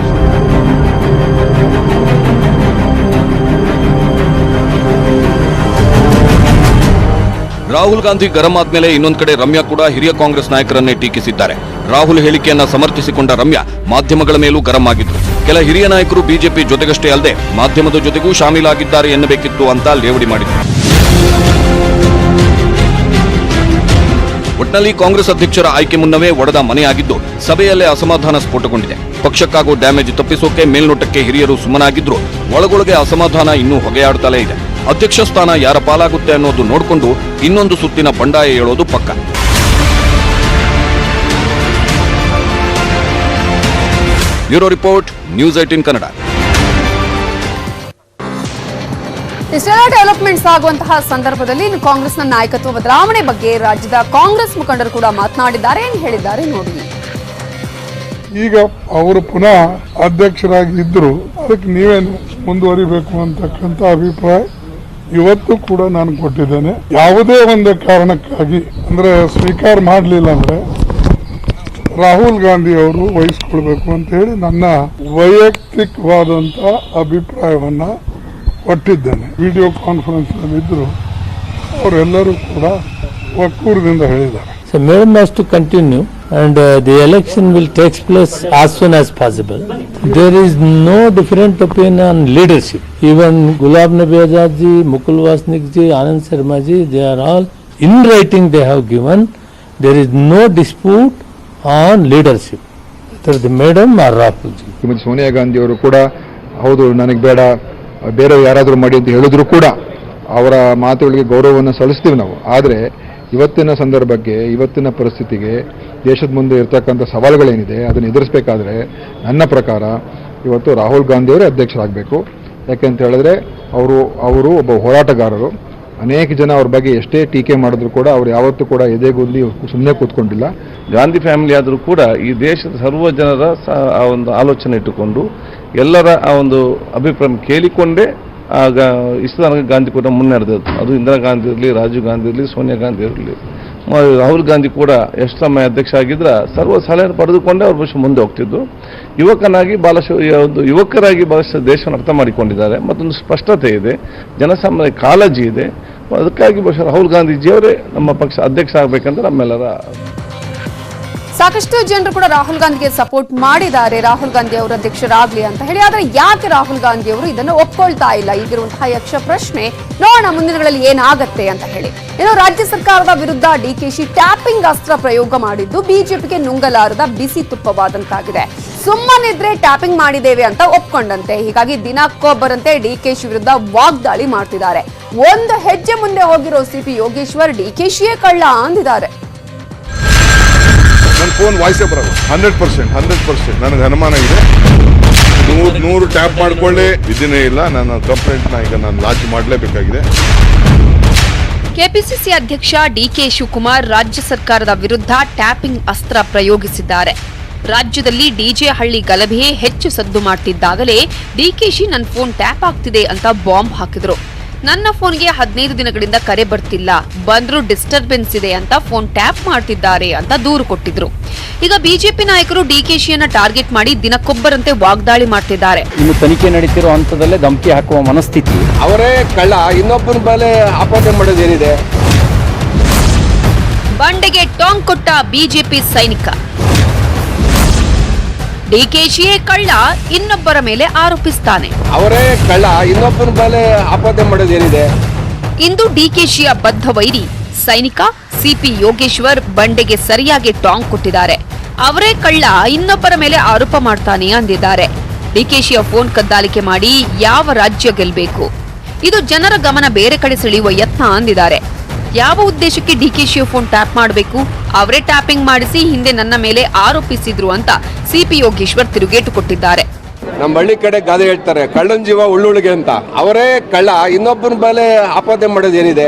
ರಾಹುಲ್ ಗಾಂಧಿ ಗರಂ ಆದ್ಮೇಲೆ ಇನ್ನೊಂದು ಕಡೆ ರಮ್ಯಾ ಕೂಡ ಹಿರಿಯ ಕಾಂಗ್ರೆಸ್ ನಾಯಕರನ್ನೇ ಟೀಕಿಸಿದ್ದಾರೆ. ರಾಹುಲ್ ಹೇಳಿಕೆಯನ್ನ ಸಮರ್ಥಿಸಿಕೊಂಡ ರಮ್ಯಾ ಮಾಧ್ಯಮಗಳ ಮೇಲೂ ಗರಂ ಆಗಿದ್ರು. ಕೆಲ ಹಿರಿಯ ನಾಯಕರು ಬಿಜೆಪಿ ಜೊತೆಗಷ್ಟೇ ಅಲ್ಲದೆ ಮಾಧ್ಯಮದ ಜೊತೆಗೂ ಶಾಮೀಲಾಗಿದ್ದಾರೆ ಎನ್ನಬೇಕಿತ್ತು ಅಂತ ಲೇವಡಿ ಮಾಡಿದ್ರು. ಒಟ್ನಲ್ಲಿ ಕಾಂಗ್ರೆಸ್ ಅಧ್ಯಕ್ಷರ ಆಯ್ಕೆ ಮುನ್ನವೇ ಒಡೆದ ಮನೆಯಾಗಿದ್ದು ಸಭೆಯಲ್ಲೇ ಅಸಮಾಧಾನ ಸ್ಫೋಟಗೊಂಡಿದೆ. ಪಕ್ಷಕ್ಕಾಗೋ ಡ್ಯಾಮೇಜ್ ತಪ್ಪಿಸೋಕೆ ಮೇಲ್ನೋಟಕ್ಕೆ ಹಿರಿಯರು ಸುಮ್ಮನಾಗಿದ್ರು, ಒಳಗೊಳಗೆ ಅಸಮಾಧಾನ ಇನ್ನೂ ಹೊಗೆಯಾಡುತ್ತಲೇ ಇದೆ. ಅಧ್ಯಕ್ಷ ಸ್ಥಾನ ಯಾರ ಪಾಲಾಗುತ್ತೆ ಅನ್ನೋದು ನೋಡಿಕೊಂಡು ಇನ್ನೊಂದು ಸುತ್ತಿನ ಬಂಡಾಯ ಹೇಳೋದು ಪಕ್ಕ. Bureau report, news 18 Kannada. ಇಷ್ಟೆಲ್ಲ ಡೆವಲಪ್ಮೆಂಟ್ಸ್ ಆಗುವಂತಹ ಸಂದರ್ಭದಲ್ಲಿ ಇನ್ನು ಕಾಂಗ್ರೆಸ್ನ ನಾಯಕತ್ವ ಬದಲಾವಣೆ ಬಗ್ಗೆ ರಾಜ್ಯದ ಕಾಂಗ್ರೆಸ್ ಮುಖಂಡರು ಕೂಡ ಮಾತನಾಡಿದ್ದಾರೆ. ಏನು ಹೇಳಿದ್ದಾರೆ ನೋಡಿ. ಈಗ ಅವರು ಪುನಃ ಅಧ್ಯಕ್ಷರಾಗಿ ಇದ್ರು, ಅದಕ್ಕೆ ನೀವೇನು ಮುಂದುವರಿಬೇಕು ಅಂತಕ್ಕಂಥ ಅಭಿಪ್ರಾಯ ಇವತ್ತು ಕೂಡ ನಾನು ಕೊಟ್ಟಿದ್ದೇನೆ. ಯಾವುದೇ ಒಂದು ಕಾರಣಕ್ಕಾಗಿ ಅಂದ್ರೆ ಸ್ವೀಕಾರ ಮಾಡಲಿಲ್ಲ ಅಂದ್ರೆ ರಾಹುಲ್ ಗಾಂಧಿ ಅವರು ವಹಿಸ್ಕೊಳ್ಬೇಕು ಅಂತ ಹೇಳಿ ನನ್ನ ವೈಯಕ್ತಿಕವಾದಂತ ಅಭಿಪ್ರಾಯವನ್ನ ಕೊಟ್ಟಿದ್ದೇನೆ. ವಿಡಿಯೋ ಕಾನ್ಫರೆನ್ಸ್ ನಲ್ಲಿ ಇದ್ರು ಅವರೆಲ್ಲರೂ ಕೂಡ ಒಕ್ಕೂರದಿಂದ ಹೇಳಿದ್ದಾರೆ. So Madam has to continue and the election will take place as soon as possible. There is no different opinion on leadership. Even Gulab Nabi Azad ji, Mukul Wasnik ji, Anand Sharma ji, they are all in writing they have given. There is no dispute on leadership. Whether the Madam or Rahul ji. Sonia Gandhi ಅವರು ಕೂಡ ಹೌದು ನನಗೆ ಬೇಡ ಬೇರೆ ಯಾರಾದರೂ ಮಾಡಿ ಅಂತ ಹೇಳಿದ್ರು ಕೂಡ ಅವರ ಮಾತುಗಳಿಗೆ ಗೌರವವನ್ನು ಸಲ್ಲಿಸ್ತೀವಿ ನಾವು. ಆದರೆ ಇವತ್ತಿನ ಸಂದರ್ಭಕ್ಕೆ, ಇವತ್ತಿನ ಪರಿಸ್ಥಿತಿಗೆ, ದೇಶದ ಮುಂದೆ ಇರ್ತಕ್ಕಂಥ ಸವಾಲುಗಳೇನಿದೆ ಅದನ್ನು ಎದುರಿಸಬೇಕಾದ್ರೆ ನನ್ನ ಪ್ರಕಾರ ಇವತ್ತು ರಾಹುಲ್ ಗಾಂಧಿಯವರೇ ಅಧ್ಯಕ್ಷರಾಗಬೇಕು. ಯಾಕೆಂತ ಹೇಳಿದ್ರೆ ಅವರು ಒಬ್ಬ ಹೋರಾಟಗಾರರು. ಅನೇಕ ಜನ ಅವ್ರ ಬಗ್ಗೆ ಎಷ್ಟೇ ಟೀಕೆ ಮಾಡಿದ್ರು ಕೂಡ ಅವ್ರು ಯಾವತ್ತೂ ಕೂಡ ಎದೆಗುಂದಿ ಸುಮ್ಮನೆ ಕೂತ್ಕೊಂಡಿಲ್ಲ. ಗಾಂಧಿ ಫ್ಯಾಮಿಲಿ ಆದರೂ ಕೂಡ ಈ ದೇಶದ ಸರ್ವ ಜನರ ಆ ಒಂದು ಆಲೋಚನೆ ಇಟ್ಟುಕೊಂಡು ಎಲ್ಲರ ಆ ಒಂದು ಅಭಿಪ್ರಾಯ ಕೇಳಿಕೊಂಡೇ ಆಗ ಇಷ್ಟು ತನಕ ಗಾಂಧಿ ಕೂಡ ಮುನ್ನಡೆದದ್ದು. ಅದು ಇಂದಿರಾ ಗಾಂಧಿ ಇರಲಿ, ರಾಜೀವ್ ಗಾಂಧಿ ಇರಲಿ, ಸೋನಿಯಾ ಗಾಂಧಿ ಇರಲಿ, ರಾಹುಲ್ ಗಾಂಧಿ ಕೂಡ ಎಷ್ಟು ಸಮಯ ಅಧ್ಯಕ್ಷ ಆಗಿದ್ರೆ ಸರ್ವ ಸಲಹೆ ಪಡೆದುಕೊಂಡೇ ಅವ್ರ ಬಹುಶಃ ಮುಂದೆ ಹೋಗ್ತಿದ್ದು. ಯುವಕನಾಗಿ ಒಂದು ಯುವಕರಾಗಿ ಬಹಳಷ್ಟು ದೇಶವನ್ನು ಅರ್ಥ ಮಾಡಿಕೊಂಡಿದ್ದಾರೆ. ಮತ್ತೊಂದು ಸ್ಪಷ್ಟತೆ ಇದೆ, ಜನಸಾಮಾನ್ಯ ಕಾಳಜಿ ಇದೆ. ಅದಕ್ಕಾಗಿ ಬಹುಶಃ ರಾಹುಲ್ ಗಾಂಧೀಜಿಯವರೇ ನಮ್ಮ ಪಕ್ಷ ಅಧ್ಯಕ್ಷ ಆಗಬೇಕಂತ ನಮ್ಮೆಲ್ಲರ. ಸಾಕಷ್ಟು ಜನರು ಕೂಡ ರಾಹುಲ್ ಗಾಂಧಿಗೆ ಸಪೋರ್ಟ್ ಮಾಡಿದ್ದಾರೆ, ರಾಹುಲ್ ಗಾಂಧಿ ಅವರು ಅಧ್ಯಕ್ಷರಾಗ್ಲಿ ಅಂತ ಹೇಳಿ. ಆದ್ರೆ ಯಾಕೆ ರಾಹುಲ್ ಗಾಂಧಿ ಅವರು ಇದನ್ನು ಒಪ್ಕೊಳ್ತಾ ಇಲ್ಲ? ಈಗಿರುವಂತಹ ಯಕ್ಷ ಪ್ರಶ್ನೆ. ನೋಡೋಣ ಮುಂದಿನ ದಿನಗಳಲ್ಲಿ ಏನಾಗತ್ತೆ ಅಂತ ಹೇಳಿ. ಇನ್ನು ರಾಜ್ಯ ಸರ್ಕಾರದ ವಿರುದ್ಧ ಡಿಕೆಶಿ ಟ್ಯಾಪಿಂಗ್ ಅಸ್ತ್ರ ಪ್ರಯೋಗ ಮಾಡಿದ್ದು ಬಿಜೆಪಿಗೆ ನುಂಗಲಾರದ ಬಿಸಿ ತುಪ್ಪವಾದಂತಾಗಿದೆ. ಸುಮ್ಮನಿದ್ರೆ ಟ್ಯಾಪಿಂಗ್ ಮಾಡಿದ್ದೇವೆ ಅಂತ ಒಪ್ಕೊಂಡಂತೆ. ಹೀಗಾಗಿ ದಿನಕ್ಕೊಬ್ಬರಂತೆ ಡಿಕೆಶಿ ವಿರುದ್ಧ ವಾಗ್ದಾಳಿ ಮಾಡ್ತಿದ್ದಾರೆ. ಒಂದು ಹೆಜ್ಜೆ ಮುಂದೆ ಹೋಗಿರೋ ಸಿಪಿ ಯೋಗೇಶ್ವರ್ ಡಿಕೆಶಿಯೇ ಕಳ್ಳ ಅಂದಿದ್ದಾರೆ. ನನ್ನ ಫೋನ್ ವಾಯ್ಸೇ ಬರೋದು 100% ನನಗೆ ಅನುಮಾನ ಇದೆ. 100 ಟ್ಯಾಪ್ ಮಾಡ್ಕೊಳ್ಳಿ ಇದನ್ನೇ ಇಲ್ಲ. ನನ್ನ ಕಂಪ್ಲೇಂಟ್ನ ಈಗ ನಾನು ಲಾಂಚ್ ಮಾಡಲೇಬೇಕಾಗಿದೆ. ಕೆಪಿಸಿಸಿ ಅಧ್ಯಕ್ಷ ಡಿಕೆ ಶಿವಕುಮಾರ್ ರಾಜ್ಯ ಸರ್ಕಾರದ ವಿರುದ್ಧ ಟ್ಯಾಪಿಂಗ್ ಅಸ್ತ್ರ ಪ್ರಯೋಗಿಸಿದ್ದಾರೆ. ರಾಜ್ಯದಲ್ಲಿ ಡಿಜೆ ಹಳ್ಳಿ ಗಲಭೆಯೇ ಹೆಚ್ಚು ಸದ್ದು ಮಾಡ್ತಿದ್ದಾಗಲೇ ಡಿಕೆಶಿ ನನ್ನ ಫೋನ್ ಟ್ಯಾಪ್ ಆಗ್ತಿದೆ ಅಂತ ಬಾಂಬ್ ಹಾಕಿದ್ರು. ನನ್ನ ಫೋನ್ಗೆ 15 ದಿನಗಳಿಂದ ಕರೆ ಬರ್ತಿಲ್ಲ, ಬಂದ್ರೂ ಡಿಸ್ಟರ್ಬೆನ್ಸ್ ಇದೆ ಅಂತ ಫೋನ್ ಟ್ಯಾಪ್ ಮಾಡ್ತಿದ್ದಾರೆ ಅಂತ ದೂರು ಕೊಟ್ಟಿದ್ರು. ಈಗ ಬಿಜೆಪಿ ನಾಯಕರು ಡಿಕೆಶಿಯನ್ನ ಟಾರ್ಗೆಟ್ ಮಾಡಿ ದಿನಕ್ಕೊಬ್ಬರಂತೆ ವಾಗ್ದಾಳಿ ಮಾಡ್ತಿದ್ದಾರೆ. ಇನ್ನು ತನಿಖೆ ನಡೀತಿರೋ ಹಂತದಲ್ಲೇ ಧಮಕಿ ಹಾಕುವ ಮನಸ್ಥಿತಿ. ಅವರೇ ಕಳ್ಳ, ಇನ್ನೊಬ್ಬನ ಮೇಲೆ ಆಪಾದನೆ ಮಾಡೋದೇನಿದೆ? ಬಂಡೆಗೆ ಟಾಂಗ್ ಕೊಟ್ಟ ಬಿಜೆಪಿ ಸೈನಿಕ. ಡಿಕೆಶಿಯೇ ಕಳ್ಳ, ಇನ್ನೊಬ್ಬರ ಮೇಲೆ ಆರೋಪಿಸ್ತಾನೆ. ಅವರೇ ಕಳ್ಳ, ಇನ್ನೊಬ್ಬನ ಮೇಲೆ ಆಪಾದನೆ ಮಾಡೋದೇನಿದೆ? ಇಂದು ಡಿಕೆಶಿಯ ಬದ್ಧ ವೈರಿ ಸೈನಿಕ ಸಿಪಿ ಯೋಗೇಶ್ವರ್ ಬಂಡೆಗೆ ಸರಿಯಾಗಿ ಟಾಂಗ್ ಕೊಟ್ಟಿದ್ದಾರೆ. ಅವರೇ ಕಳ್ಳ, ಇನ್ನೊಬ್ಬರ ಮೇಲೆ ಆರೋಪ ಮಾಡ್ತಾನೆ ಅಂದಿದ್ದಾರೆ. ಡಿಕೆಶಿಯ ಫೋನ್ ಕದ್ದಾಲಿಕೆ ಮಾಡಿ ಯಾವ ರಾಜ್ಯ ಗೆಲ್ಲಬೇಕು? ಇದು ಜನರ ಗಮನ ಬೇರೆ ಕಡೆ ಸೆಳೆಯುವ ಯತ್ನ ಅಂದಿದ್ದಾರೆ. ಯಾವ ಉದ್ದೇಶಕ್ಕೆ ಡಿಕೆಶಿಯ ಫೋನ್ ಟ್ಯಾಪ್ ಮಾಡಬೇಕು? ಅವರೇ ಟ್ಯಾಪಿಂಗ್ ಮಾಡಿಸಿ ಹಿಂದೆ ನನ್ನ ಮೇಲೆ ಆರೋಪಿಸಿದ್ರು ಅಂತ ಸಿಪಿ ಯೋಗೇಶ್ವರ್ ತಿರುಗೇಟು ಕೊಟ್ಟಿದ್ದಾರೆ. ನಮ್ಮ ಹಳ್ಳಿ ಕಡೆ ಗಾದೆ ಹೇಳ್ತಾರೆ, ಕಳ್ಳನ್ ಜೀವ ಉಳ್ಳುಳಿಗೆ ಅಂತ. ಅವರೇ ಕಳ್ಳ, ಇನ್ನೊಬ್ಬನ ಮೇಲೆ ಆಪಾದನೆ ಮಾಡೋದೇನಿದೆ?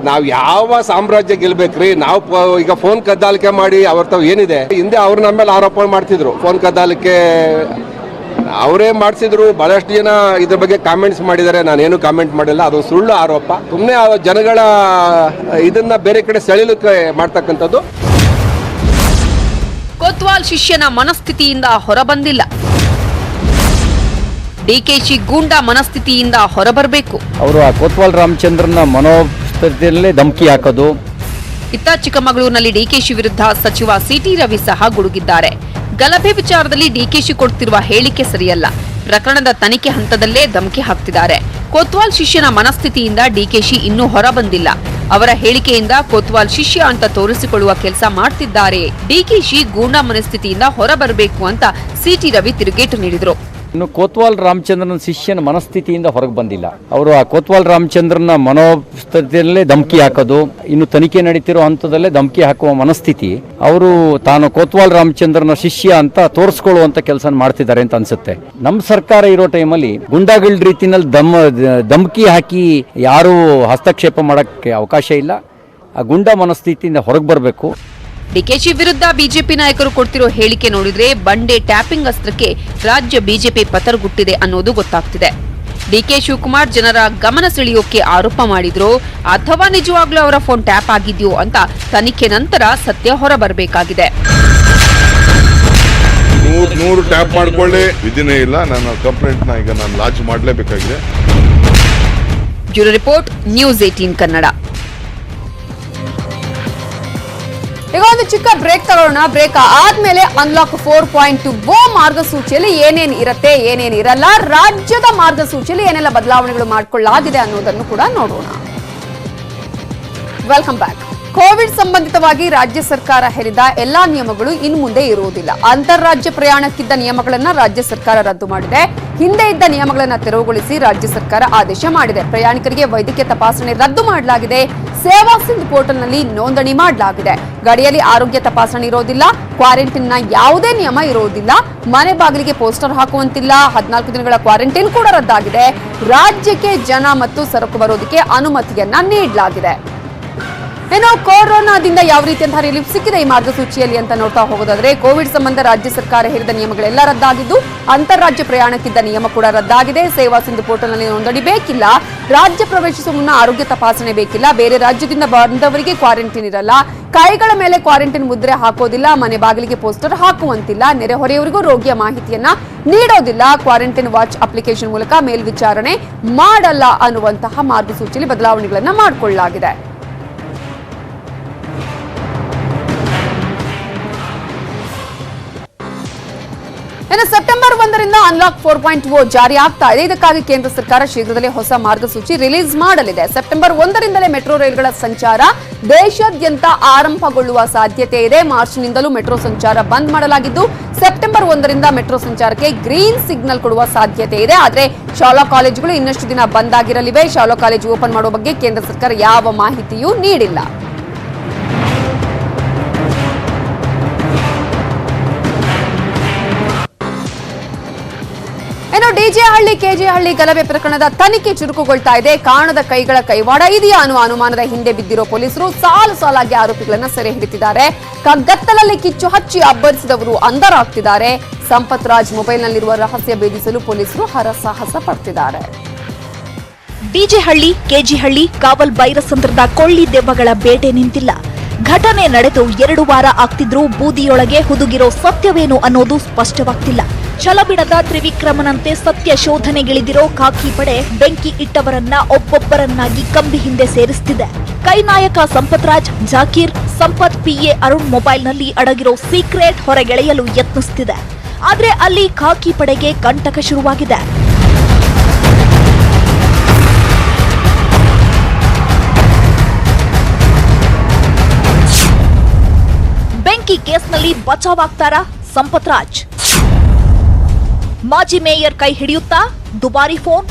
ನಾವ್ ಯಾವ ಸಾಮ್ರಾಜ್ಯ ಗೆಲ್ಬೇಕ್ರಿ? ನಾವು ಈಗ ಫೋನ್ ಕದ್ದಾಲಿಕೆ ಮಾಡಿ ಅವ್ರ ತಾವ್ ಏನಿದೆ? ಹಿಂದೆ ಅವ್ರ ನಮ್ಮ ಮೇಲೆ ಆರೋಪ ಮಾಡ್ತಿದ್ರು. ಫೋನ್ ಕದ್ದಾಲಿಕೆ ಅವರೇ ಮಾಡಿಸಿದ್ರು. ಬಹಳಷ್ಟು ಜನ ಇದ್ರ ಬಗ್ಗೆ ಕಾಮೆಂಟ್ಸ್ ಮಾಡಿದ್ದಾರೆ. ನಾನೇನು ಕಾಮೆಂಟ್ ಮಾಡಿಲ್ಲ. ಅದು ಸುಳ್ಳು ಆರೋಪ. ಸುಮ್ಮನೆ ಜನಗಳ ಇದನ್ನ ಬೇರೆ ಕಡೆ ಸೆಳೆಯಲಿಕ್ಕೆ ಮಾಡ್ತಕ್ಕಂಥದ್ದು. ಕೊತ್ವಾಲ್ ಶಿಷ್ಯನ ಮನಸ್ಥಿತಿಯಿಂದ ಹೊರಬಂದಿಲ್ಲ. ಡಿಕೆಶಿ ಗೂಂಡಾ ಮನಸ್ಥಿತಿಯಿಂದ ಹೊರಬರಬೇಕು. ಅವರು ಆ ಕೊತ್ವಾಲ್ ರಾಮಚಂದ್ರನ ಮನೋಸ್ಥಿತಿಯಲ್ಲೇ ಧಮಕಿ ಹಾಕೋದು. ಇತ್ತ ಚಿಕ್ಕಮಗಳೂರಿನಲ್ಲಿ ಡಿಕೆಶಿ ವಿರುದ್ಧ ಸಚಿವ ಸಿಟಿ ರವಿ ಸಹ ಗುಡುಗಿದ್ದಾರೆ. ಗಲಭೆ ವಿಚಾರದಲ್ಲಿ ಡಿಕೆಶಿ ಕೊಡ್ತಿರುವ ಹೇಳಿಕೆ ಸರಿಯಲ್ಲ. ಪ್ರಕರಣದ ತನಿಖೆ ಹಂತದಲ್ಲೇ ಧಮಕಿ ಹಾಕ್ತಿದ್ದಾರೆ. ಕೊತ್ವಾಲ್ ಶಿಷ್ಯನ ಮನಸ್ಥಿತಿಯಿಂದ ಡಿಕೆಶಿ ಇನ್ನೂ ಹೊರಬಂದಿಲ್ಲ. ಅವರ ಹೇಳಿಕೆಯಿಂದ ಕೊತ್ವಾಲ್ ಶಿಷ್ಯ ಅಂತ ತೋರಿಸಿಕೊಳ್ಳುವ ಕೆಲಸ ಮಾಡ್ತಿದ್ದಾರೆ. ಡಿಕೆಶಿ ಗೂಂಡಾ ಮನಸ್ಥಿತಿಯಿಂದ ಹೊರಬರಬೇಕು ಅಂತ ಸಿಟಿ ರವಿ ತಿರುಗೇಟು ನೀಡಿದರು. ಇನ್ನು ಕೊತ್ವಾಲ್ ರಾಮಚಂದ್ರನ ಶಿಷ್ಯನ ಮನಸ್ಥಿತಿಯಿಂದ ಹೊರಗೆ ಬಂದಿಲ್ಲ. ಅವರು ಆ ಕೊತ್ವಾಲ್ ರಾಮಚಂದ್ರನ ಮನೋಸ್ಥಿತಿಯಲ್ಲೇ ಧಮಕಿ ಹಾಕೋದು. ಇನ್ನು ತನಿಖೆ ನಡೀತಿರೋ ಹಂತದಲ್ಲೇ ಧಮಕಿ ಹಾಕುವ ಮನಸ್ಥಿತಿ. ಅವರು ತಾನು ಕೊತ್ವಾಲ್ ರಾಮಚಂದ್ರನ ಶಿಷ್ಯ ಅಂತ ತೋರಿಸ್ಕೊಳ್ಳುವಂತ ಕೆಲಸ ಮಾಡ್ತಿದ್ದಾರೆ ಅಂತ ಅನ್ಸುತ್ತೆ. ನಮ್ಮ ಸರ್ಕಾರ ಇರೋ ಟೈಮಲ್ಲಿ ಗುಂಡಾಗಳ ರೀತಿನಲ್ಲಿ ಧಮಕಿ ಹಾಕಿ ಯಾರೂ ಹಸ್ತಕ್ಷೇಪ ಮಾಡಕ್ಕೆ ಅವಕಾಶ ಇಲ್ಲ. ಆ ಗುಂಡಾ ಮನಸ್ಥಿತಿಯಿಂದ ಹೊರಗೆ ಬರಬೇಕು. ಡಿಕೆಶಿ ವಿರುದ್ಧ ಬಿಜೆಪಿ ನಾಯಕರು ಕೊಡ್ತಿರೋ ಹೇಳಿಕೆ ನೋಡಿದ್ರೆ ಬಂಡೆ ಟ್ಯಾಪಿಂಗ್ ಅಸ್ತ್ರಕ್ಕೆ ರಾಜ್ಯ ಬಿಜೆಪಿ ಪತರಗುಟ್ಟಿದೆ ಅನ್ನೋದು ಗೊತ್ತಾಗ್ತಿದೆ. ಡಿಕೆ ಶಿವಕುಮಾರ್ ಜನರ ಗಮನ ಸೆಳೆಯೋಕೆ ಆರೋಪ ಮಾಡಿದ್ರು ಅಥವಾ ನಿಜವಾಗ್ಲೂ ಅವರ ಫೋನ್ ಟ್ಯಾಪ್ ಆಗಿದ್ಯೋ ಅಂತ ತನಿಖೆ ನಂತರ ಸತ್ಯ ಹೊರಬರಬೇಕಾಗಿದೆ. 100 ಟ್ಯಾಪ್ ಮಾಡ್ಕೊಳ್ಳಿ ಇದನ್ನೇ ಇಲ್ಲ. ನನ್ನ ಕಂಪ್ಲೇಂಟ್ನ ಈಗ ನಾನು ಲಾಂಚ್ ಮಾಡಲೇಬೇಕಾಗಿದೆ. Bureau report, news 18 Kannada. ಈಗ ಒಂದು ಚಿಕ್ಕ ಬ್ರೇಕ್ ತಗೊಳ್ಳೋಣ. ಬ್ರೇಕ್ ಆದ್ಮೇಲೆ ಅನ್ಲಾಕ್ 4.2 ಮಾರ್ಗಸೂಚಿಯಲ್ಲಿ ಏನೇನು ಇರುತ್ತೆ, ಏನೇನು ಇರಲ್ಲ, ರಾಜ್ಯದ ಮಾರ್ಗಸೂಚಿಯಲ್ಲಿ ಏನೆಲ್ಲ ಬದಲಾವಣೆಗಳು ಮಾಡಿಕೊಳ್ಳಲಾಗಿದೆ ಅನ್ನೋದನ್ನು ಕೂಡ ನೋಡೋಣ. Welcome back. ಕೋವಿಡ್ ಸಂಬಂಧಿತವಾಗಿ ರಾಜ್ಯ ಸರ್ಕಾರ ಹೇರಿದ ಎಲ್ಲಾ ನಿಯಮಗಳು ಇನ್ನು ಮುಂದೆ ಇರುವುದಿಲ್ಲ. ಅಂತಾರಾಜ್ಯ ಪ್ರಯಾಣಕ್ಕಿದ್ದ ನಿಯಮಗಳನ್ನ ರಾಜ್ಯ ಸರ್ಕಾರ ರದ್ದು ಮಾಡಿದೆ. ಹಿಂದೆ ಇದ್ದ ನಿಯಮಗಳನ್ನು ತೆರವುಗೊಳಿಸಿ ರಾಜ್ಯ ಸರ್ಕಾರ ಆದೇಶ ಮಾಡಿದೆ. ಪ್ರಯಾಣಿಕರಿಗೆ ವೈದ್ಯಕೀಯ ತಪಾಸಣೆ ರದ್ದು ಮಾಡಲಾಗಿದೆ. ಸೇವಾ ಸಿಂಧು ಪೋರ್ಟಲ್ನಲ್ಲಿ ನೋಂದಣಿ ಮಾಡಲಾಗಿದೆ. ಗಡಿಯಲ್ಲಿ ಆರೋಗ್ಯ ತಪಾಸಣೆ ಇರೋದಿಲ್ಲ. ಕ್ವಾರಂಟೈನ್ನ ಯಾವುದೇ ನಿಯಮ ಇರುವುದಿಲ್ಲ. ಮನೆ ಬಾಗಿಲಿಗೆ ಪೋಸ್ಟರ್ ಹಾಕುವಂತಿಲ್ಲ. 14 ದಿನಗಳ ಕ್ವಾರಂಟೈನ್ ಕೂಡ ರದ್ದಾಗಿದೆ. ರಾಜ್ಯಕ್ಕೆ ಜನ ಮತ್ತು ಸರಕು ಬರೋದಕ್ಕೆ ಅನುಮತಿಯನ್ನ ನೀಡಲಾಗಿದೆ. ಇನ್ನು ಕೊರೋನಾದಿಂದ ಯಾವ ರೀತಿಯಂತಹ ರಿಲೀಫ್ ಸಿಕ್ಕಿದೆ ಈ ಮಾರ್ಗಸೂಚಿಯಲ್ಲಿ ಅಂತ ನೋಡ್ತಾ ಹೋಗೋದಾದ್ರೆ, ಕೋವಿಡ್ ಸಂಬಂಧ ರಾಜ್ಯ ಸರ್ಕಾರ ಹೇರಿದ ನಿಯಮಗಳೆಲ್ಲ ರದ್ದಾಗಿದ್ದು, ಅಂತಾರಾಜ್ಯ ಪ್ರಯಾಣಕ್ಕಿದ್ದ ನಿಯಮ ಕೂಡ ರದ್ದಾಗಿದೆ. ಸೇವಾ ಸಿಂಧು ಪೋರ್ಟಲ್ನಲ್ಲಿ ನೋಂದಣಿ ಬೇಕಿಲ್ಲ. ರಾಜ್ಯ ಪ್ರವೇಶಿಸುವ ಮುನ್ನ ಆರೋಗ್ಯ ತಪಾಸಣೆ ಬೇಕಿಲ್ಲ. ಬೇರೆ ರಾಜ್ಯದಿಂದ ಬಂದವರಿಗೆ ಕ್ವಾರಂಟೈನ್ ಇರಲ್ಲ. ಕೈಗಳ ಮೇಲೆ ಕ್ವಾರಂಟೈನ್ ಮುದ್ರೆ ಹಾಕೋದಿಲ್ಲ. ಮನೆ ಬಾಗಿಲಿಗೆ ಪೋಸ್ಟರ್ ಹಾಕುವಂತಿಲ್ಲ. ನೆರೆಹೊರೆಯವರಿಗೂ ರೋಗಿಯ ಮಾಹಿತಿಯನ್ನ ನೀಡೋದಿಲ್ಲ. ಕ್ವಾರಂಟೈನ್ ವಾಚ್ ಅಪ್ಲಿಕೇಶನ್ ಮೂಲಕ ಮೇಲ್ವಿಚಾರಣೆ ಮಾಡಲ್ಲ ಅನ್ನುವಂತಹ ಮಾರ್ಗಸೂಚಿಯಲ್ಲಿ ಬದಲಾವಣೆಗಳನ್ನ ಮಾಡಿಕೊಳ್ಳಲಾಗಿದೆ. ಇನ್ನು ಸೆಪ್ಟೆಂಬರ್ 1ರಿಂದ ಅನ್ಲಾಕ್ 4.0 ಜಾರಿ ಆಗ್ತಾ ಇದೆ. ಇದಕ್ಕಾಗಿ ಕೇಂದ್ರ ಸರ್ಕಾರ ಶೀಘ್ರದಲ್ಲೇ ಹೊಸ ಮಾರ್ಗಸೂಚಿ ರಿಲೀಸ್ ಮಾಡಲಿದೆ. ಸೆಪ್ಟೆಂಬರ್ 1ರಿಂದಲೇ ಮೆಟ್ರೋ ರೈಲುಗಳ ಸಂಚಾರ ದೇಶಾದ್ಯಂತ ಆರಂಭಗೊಳ್ಳುವ ಸಾಧ್ಯತೆ ಇದೆ. ಮಾರ್ಚ್ನಿಂದಲೂ ಮೆಟ್ರೋ ಸಂಚಾರ ಬಂದ್ ಮಾಡಲಾಗಿದ್ದು, ಸೆಪ್ಟೆಂಬರ್ 1ರಿಂದ ಮೆಟ್ರೋ ಸಂಚಾರಕ್ಕೆ ಗ್ರೀನ್ ಸಿಗ್ನಲ್ ಕೊಡುವ ಸಾಧ್ಯತೆ ಇದೆ. ಆದರೆ ಶಾಲಾ ಕಾಲೇಜುಗಳು ಇನ್ನಷ್ಟು ದಿನ ಬಂದ್ ಆಗಿರಲಿವೆ. ಶಾಲಾ ಕಾಲೇಜು ಓಪನ್ ಮಾಡುವ ಬಗ್ಗೆ ಕೇಂದ್ರ ಸರ್ಕಾರ ಯಾವ ಮಾಹಿತಿಯೂ ನೀಡಿಲ್ಲ. ಇನ್ನು ಡಿಜೆ ಹಳ್ಳಿ ಕೆಜೆ ಹಳ್ಳಿ ಗಲಭೆ ಪ್ರಕರಣದ ತನಿಖೆ ಚುರುಕುಗೊಳ್ತಾ ಇದೆ. ಕಾಣದ ಕೈಗಳ ಕೈವಾಡ ಇದೆಯಾ ಅನ್ನುವ ಅನುಮಾನದ ಹಿಂದೆ ಬಿದ್ದಿರೋ ಪೊಲೀಸರು ಸಾಲು ಸಾಲಾಗಿ ಆರೋಪಿಗಳನ್ನ ಸೆರೆ ಹಿಡಿದಿದ್ದಾರೆ. ಕಗ್ಗತ್ತಲಲ್ಲಿ ಕಿಚ್ಚು ಹಚ್ಚಿ ಅಬ್ಬರಿಸಿದವರು ಅಂಧರಾಗ್ತಿದ್ದಾರೆ. ಸಂಪತ್ ರಾಜ್ ಮೊಬೈಲ್ನಲ್ಲಿರುವ ರಹಸ್ಯ ಭೇದಿಸಲು ಪೊಲೀಸರು ಹರಸಾಹಸ ಪಡ್ತಿದ್ದಾರೆ. ಡಿಜೆ ಹಳ್ಳಿ ಕೆಜಿ ಹಳ್ಳಿ ಕಾವಲ್ ಬೈರಸಂದ್ರದ ಕೊಳ್ಳಿ ದೆವ್ವಗಳ ಬೇಟೆ ನಿಂತಿಲ್ಲ. ಘಟನೆ ನಡೆದು 2 ವಾರ ಆಗ್ತಿದ್ರೂ ಬೂದಿಯೊಳಗೆ ಹುದುಗಿರೋ ಸತ್ಯವೇನು ಅನ್ನೋದು ಸ್ಪಷ್ಟವಾಗ್ತಿಲ್ಲ. ಛಲಬಿಡದ ತ್ರಿವಿಕ್ರಮನಂತೆ ಸತ್ಯ ಶೋಧನೆಗಿಳಿದಿರೋ ಖಾಕಿ ಪಡೆ ಬೆಂಕಿ ಇಟ್ಟವರನ್ನ ಒಬ್ಬೊಬ್ಬರನ್ನಾಗಿ ಕಂಬಿ ಹಿಂದೆ ಸೇರಿಸುತ್ತಿದೆ. ಕೈನಾಯಕ ಸಂಪತ್ ರಾಜ್, ಜಾಕೀರ್, ಸಂಪತ್ ಪಿಎ ಅರುಣ್ ಮೊಬೈಲ್ನಲ್ಲಿ ಅಡಗಿರೋ ಸೀಕ್ರೆಟ್ ಹೊರಗೆಳೆಯಲು ಯತ್ನಿಸುತ್ತಿದೆ. ಆದ್ರೆ ಅಲ್ಲಿ ಖಾಕಿ ಪಡೆಗೆ ಕಂಟಕ ಶುರುವಾಗಿದೆ. ಬೆಂಕಿ ಕೇಸ್ನಲ್ಲಿ ಬಚಾವಾಗ್ತಾರಾ ಸಂಪತ್ ರಾಜ್? ಮಾಜಿ ಮೇಯರ್ ಕೈ ಹಿಡಿಯುತ್ತಾ ದುಬಾರಿ ಫೋನ್?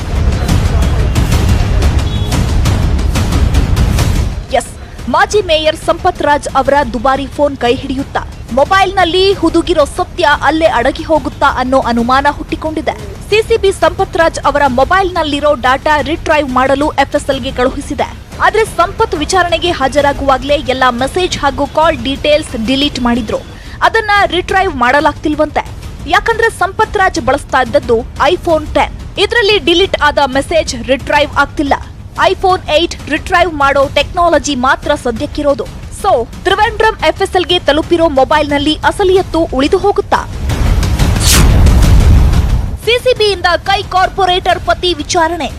ಎಸ್, ಮಾಜಿ ಮೇಯರ್ ಸಂಪತ್ ರಾಜ್ ಅವರ ದುಬಾರಿ ಫೋನ್ ಕೈ ಹಿಡಿಯುತ್ತಾ ಮೊಬೈಲ್ನಲ್ಲಿ ಹುದುಗಿರೋ ಸತ್ಯ ಅಲ್ಲೇ ಅಡಗಿ ಹೋಗುತ್ತಾ ಅನ್ನೋ ಅನುಮಾನ ಹುಟ್ಟಿಕೊಂಡಿದೆ. ಸಿಸಿಬಿ ಸಂಪತ್ ರಾಜ್ ಅವರ ಮೊಬೈಲ್ನಲ್ಲಿರೋ ಡಾಟಾ ರಿಟ್ರೈವ್ ಮಾಡಲು ಎಫ್ಎಸ್ಎಲ್ಗೆ ಕಳುಹಿಸಿದೆ. ಆದ್ರೆ ಸಂಪತ್ ವಿಚಾರಣೆಗೆ ಹಾಜರಾಗುವಾಗಲೇ ಎಲ್ಲಾ ಮೆಸೇಜ್ ಹಾಗೂ ಕಾಲ್ ಡೀಟೇಲ್ಸ್ ಡಿಲೀಟ್ ಮಾಡಿದ್ರು. ಅದನ್ನ ರಿಟ್ರೈವ್ ಮಾಡಲಾಗ್ತಿಲ್ವಂತೆ. ಯಾಕಂದ್ರೆ ಸಂಪತ್ ರಾಜ್ ಬಳಸ್ತಾ ಇದ್ದದ್ದು ಐಫೋನ್ 10. ಇದರಲ್ಲಿ ಡಿಲೀಟ್ ಆದ ಮೆಸೇಜ್ ರಿಟ್ರೈವ್ ಆಗ್ತಿಲ್ಲ. ಐಫೋನ್ 8 ರಿಟ್ರೈವ್ ಮಾಡೋ ಟೆಕ್ನಾಲಜಿ ಮಾತ್ರ ಸದ್ಯಕ್ಕಿರೋದು. ಸೊ ತ್ರಿವೆಂಡ್ರಂ ಎಫ್ಎಸ್ಎಲ್ಗೆ ತಲುಪಿರೋ ಮೊಬೈಲ್ನಲ್ಲಿ ಅಸಲಿಯತ್ತು ಉಳಿದು ಹೋಗುತ್ತಾ? ಸಿಸಿಬಿಯಿಂದ ಕೈ ಕಾರ್ಪೊರೇಟರ್ ಪತಿ ವಿಚಾರಣೆ.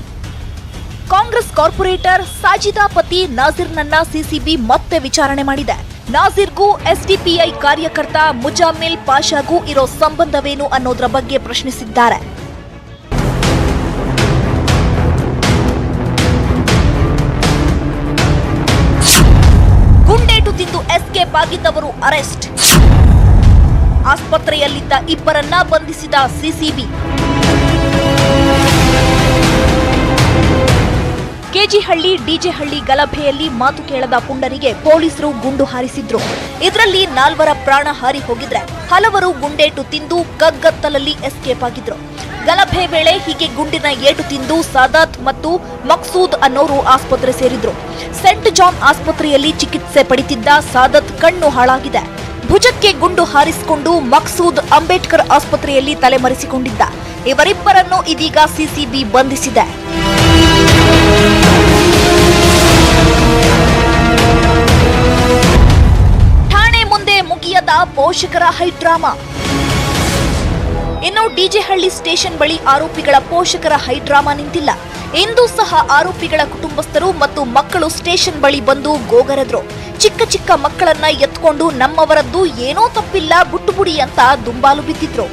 ಕಾಂಗ್ರೆಸ್ ಕಾರ್ಪೊರೇಟರ್ ಸಾಜಿದಾ ಪತಿ ನಾಜಿರ್ನನ್ನ ಸಿಸಿಬಿ ಮತ್ತೆ ವಿಚಾರಣೆ ಮಾಡಿದೆ. ನಾಜಿರ್ಗೂ ಎಸ್ಡಿಪಿಐ ಕಾರ್ಯಕರ್ತ ಮುಜಾಮಿಲ್ ಪಾಷಾಗೂ ಇರೋ ಸಂಬಂಧವೇನು ಅನ್ನೋದ್ರ ಬಗ್ಗೆ ಪ್ರಶ್ನಿಸಿದ್ದಾರೆ. ಗುಂಡೇಟು ತಿಂದು ಎಸ್ಕೇಪ್ ಆಗಿದ್ದವರು ಅರೆಸ್ಟ್. ಆಸ್ಪತ್ರೆಯಲ್ಲಿದ್ದ ಇಬ್ಬರನ್ನ ಬಂಧಿಸಿದ ಸಿಸಿಬಿ. ಕೆಜಿಹಳ್ಳಿ ಡಿಜೆಹಳ್ಳಿ ಗಲಭೆಯಲ್ಲಿ ಮಾತು ಕೇಳದ ಪುಂಡರಿಗೆ ಪೊಲೀಸರು ಗುಂಡು ಹಾರಿಸಿದ್ರು. ಇದರಲ್ಲಿ 4 ಪ್ರಾಣ ಹಾರಿ ಹೋಗಿದ್ರೆ ಹಲವರು ಗುಂಡೇಟು ತಿಂದು ಕಗ್ಗತ್ತಲಲ್ಲಿ ಎಸ್ಕೇಪ್ ಆಗಿದ್ರು. ಗಲಭೆ ವೇಳೆ ಹೀಗೆ ಗುಂಡಿನ ಏಟು ತಿಂದು ಸಾದಾತ್ ಮತ್ತು ಮಕ್ಸೂದ್ ಅನ್ನೋರು ಆಸ್ಪತ್ರೆ ಸೇರಿದ್ರು. ಸೆಂಟ್ ಜಾನ್ ಆಸ್ಪತ್ರೆಯಲ್ಲಿ ಚಿಕಿತ್ಸೆ ಪಡಿತಿದ್ದ ಸಾದತ್ ಕಣ್ಣು ಹಾಳಾಗಿದೆ. ಭುಜಕ್ಕೆ ಗುಂಡು ಹಾರಿಸಿಕೊಂಡು ಮಕ್ಸೂದ್ ಅಂಬೇಡ್ಕರ್ ಆಸ್ಪತ್ರೆಯಲ್ಲಿ ತಲೆಮರೆಸಿಕೊಂಡಿದ್ದ. ಇವರಿಬ್ಬರನ್ನು ಇದೀಗ ಸಿಸಿಬಿ ಬಂಧಿಸಿದೆ. ಠಾಣೆ ಮುಂದೆ ಮುಗಿಯದ ಪೋಷಕರ ಹೈಡ್ರಾಮಾ. ಇನ್ನು ಡಿಜೆಹಳ್ಳಿ ಸ್ಟೇಷನ್ ಬಳಿ ಆರೋಪಿಗಳ ಪೋಷಕರ ಹೈಡ್ರಾಮಾ ನಿಂತಿಲ್ಲ. ಇಂದು ಸಹ ಆರೋಪಿಗಳ ಕುಟುಂಬಸ್ಥರು ಮತ್ತು ಮಕ್ಕಳು ಸ್ಟೇಷನ್ ಬಳಿ ಬಂದು ಗೋಗರೆದ್ರು. ಚಿಕ್ಕ ಚಿಕ್ಕ ಮಕ್ಕಳನ್ನ ಎತ್ಕೊಂಡು ನಮ್ಮವರದ್ದು ಏನೋ ತಪ್ಪಿಲ್ಲ ಬುಟ್ಟುಬುಡಿ ಅಂತ ದುಂಬಾಲು ಬಿದ್ದಿದ್ರು.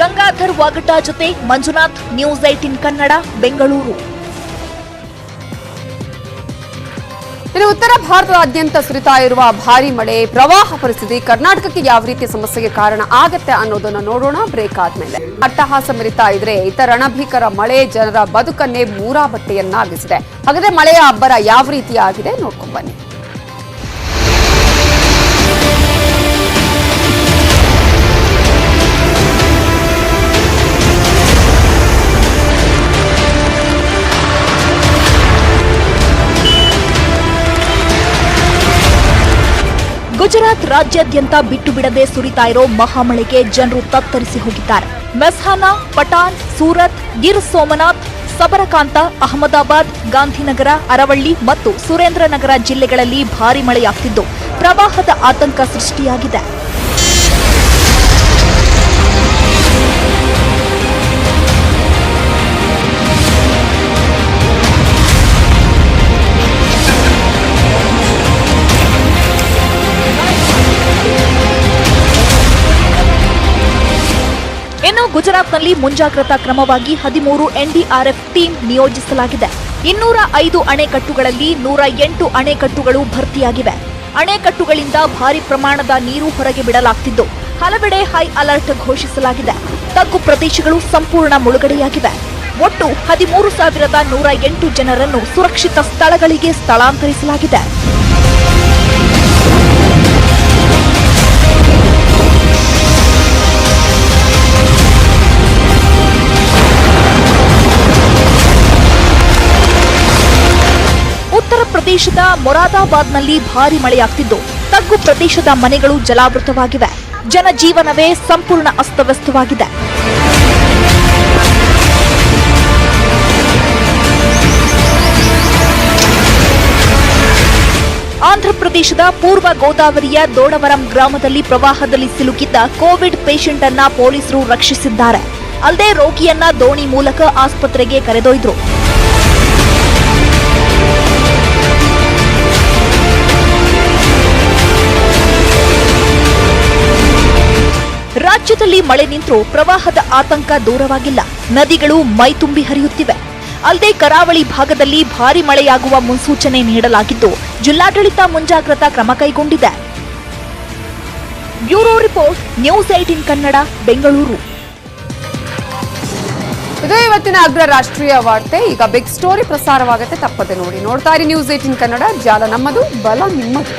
ಗಂಗಾಧರ್ ವಾಗಟ ಜೊತೆ ಮಂಜುನಾಥ್, ನ್ಯೂಸ್ 18 ಕನ್ನಡ, ಬೆಂಗಳೂರು. ಇನ್ನು ಉತ್ತರ ಭಾರತದಾದ್ಯಂತ ಸುರಿತಾ ಇರುವ ಭಾರಿ ಮಳೆ ಪ್ರವಾಹ ಪರಿಸ್ಥಿತಿ ಕರ್ನಾಟಕಕ್ಕೆ ಯಾವ ರೀತಿಯ ಸಮಸ್ಯೆಗೆ ಕಾರಣ ಆಗತ್ತೆ ಅನ್ನೋದನ್ನ ನೋಡೋಣ ಬ್ರೇಕ್ ಆದ್ಮೇಲೆ. ಅಟ್ಟಹಾಸ ಮೆರಿತಾ ಇದ್ರೆ ಇತರ ರಣಭೀಕರ ಮಳೆ ಜನರ ಬದುಕನ್ನೇ ಮೂರಾಬಟ್ಟೆಯನ್ನಾಗಿಸಿದೆ. ಹಾಗಾದ್ರೆ ಮಳೆಯ ಅಬ್ಬರ ಯಾವ ರೀತಿಯಾಗಿದೆ ನೋಡ್ಕೊಂಡ್ ಬನ್ನಿ. ಗುಜರಾತ್ ರಾಜ್ಯಾದ್ಯಂತ ಬಿಟ್ಟು ಬಿಡದೆ ಸುರಿತಾ ಇರೋ ಮಹಾಮಳೆಗೆ ಜನರು ತತ್ತರಿಸಿ ಹೋಗಿದ್ದಾರೆ. ಮೆಸ್ಹಾನಾ, ಪಟಾನ್, ಸೂರತ್, ಗಿರ್ ಸೋಮನಾಥ್, ಸಬರಕಾಂತ, ಅಹಮದಾಬಾದ್, ಗಾಂಧಿನಗರ, ಅರವಳ್ಳಿ ಮತ್ತು ಸುರೇಂದ್ರನಗರ ಜಿಲ್ಲೆಗಳಲ್ಲಿ ಭಾರಿ ಮಳೆಯಾಗ್ತಿದ್ದು ಪ್ರವಾಹದ ಆತಂಕ ಸೃಷ್ಟಿಯಾಗಿದೆ. ಇನ್ನು ಗುಜರಾತ್ನಲ್ಲಿ ಮುಂಜಾಗ್ರತಾ ಕ್ರಮವಾಗಿ 13 ಎನ್ಡಿಆರ್ಎಫ್ ಟೀಮ್ ನಿಯೋಜಿಸಲಾಗಿದೆ. 205 ಅಣೆಕಟ್ಟುಗಳಲ್ಲಿ 108 ಅಣೆಕಟ್ಟುಗಳು ಭರ್ತಿಯಾಗಿವೆ. ಅಣೆಕಟ್ಟುಗಳಿಂದ ಭಾರಿ ಪ್ರಮಾಣದ ನೀರು ಹೊರಗೆ ಬಿಡಲಾಗ್ತಿದ್ದು ಹಲವೆಡೆ ಹೈ ಅಲರ್ಟ್ ಘೋಷಿಸಲಾಗಿದೆ. ತಗ್ಗು ಪ್ರದೇಶಗಳು ಸಂಪೂರ್ಣ ಮುಳುಗಡೆಯಾಗಿವೆ. ಒಟ್ಟು 13,108 ಜನರನ್ನು ಸುರಕ್ಷಿತ ಸ್ಥಳಗಳಿಗೆ ಸ್ಥಳಾಂತರಿಸಲಾಗಿದೆ. ಉತ್ತರ ಪ್ರದೇಶದ ಮೊರಾದಾಬಾದ್ನಲ್ಲಿ ಭಾರಿ ಮಳೆಯಾಗ್ತಿದ್ದು ತಗ್ಗು ಪ್ರದೇಶದ ಮನೆಗಳು ಜಲಾವೃತವಾಗಿವೆ. ಜನಜೀವನವೇ ಸಂಪೂರ್ಣ ಅಸ್ತವ್ಯಸ್ತವಾಗಿದೆ. ಆಂಧ್ರಪ್ರದೇಶದ ಪೂರ್ವ ಗೋದಾವರಿಯ ದೋಡವರಂ ಗ್ರಾಮದಲ್ಲಿ ಪ್ರವಾಹದಲ್ಲಿ ಸಿಲುಕಿದ್ದ ಕೋವಿಡ್ ಪೇಷಂಟ್ ಅನ್ನ ಪೊಲೀಸರು ರಕ್ಷಿಸಿದ್ದಾರೆ. ಅಲ್ಲದೆ ರೋಗಿಯನ್ನ ದೋಣಿ ಮೂಲಕ ಆಸ್ಪತ್ರೆಗೆ ಕರೆದೊಯ್ದರು. ರಾಜ್ಯದಲ್ಲಿ ಮಳೆ ನಿಂತರೂ ಪ್ರವಾಹದ ಆತಂಕ ದೂರವಾಗಿಲ್ಲ. ನದಿಗಳು ಮೈತುಂಬಿ ಹರಿಯುತ್ತಿವೆ. ಅಲ್ಲದೆ ಕರಾವಳಿ ಭಾಗದಲ್ಲಿ ಭಾರಿ ಮಳೆಯಾಗುವ ಮುನ್ಸೂಚನೆ ನೀಡಲಾಗಿದ್ದು ಜಿಲ್ಲಾಡಳಿತ ಮುಂಜಾಗ್ರತಾ ಕ್ರಮ ಕೈಗೊಂಡಿದೆ. Bureau report, news 18 Kannada, Bengaluru. ಇದು ಇವತ್ತಿನ ಅಗ್ರ ರಾಷ್ಟ್ರೀಯ ವಾರ್ತೆ. ಈಗ ಬಿಗ್ ಸ್ಟೋರಿ ಪ್ರಸಾರವಾಗುತ್ತೆ, ತಪ್ಪದೆ ನೋಡಿ. ನೋಡ್ತಾ ಇರಿ ನ್ಯೂಸ್ 18 ಕನ್ನಡ. ಜಾಲ ನಮ್ಮದು, ಬಲ ನಿಮ್ಮದು.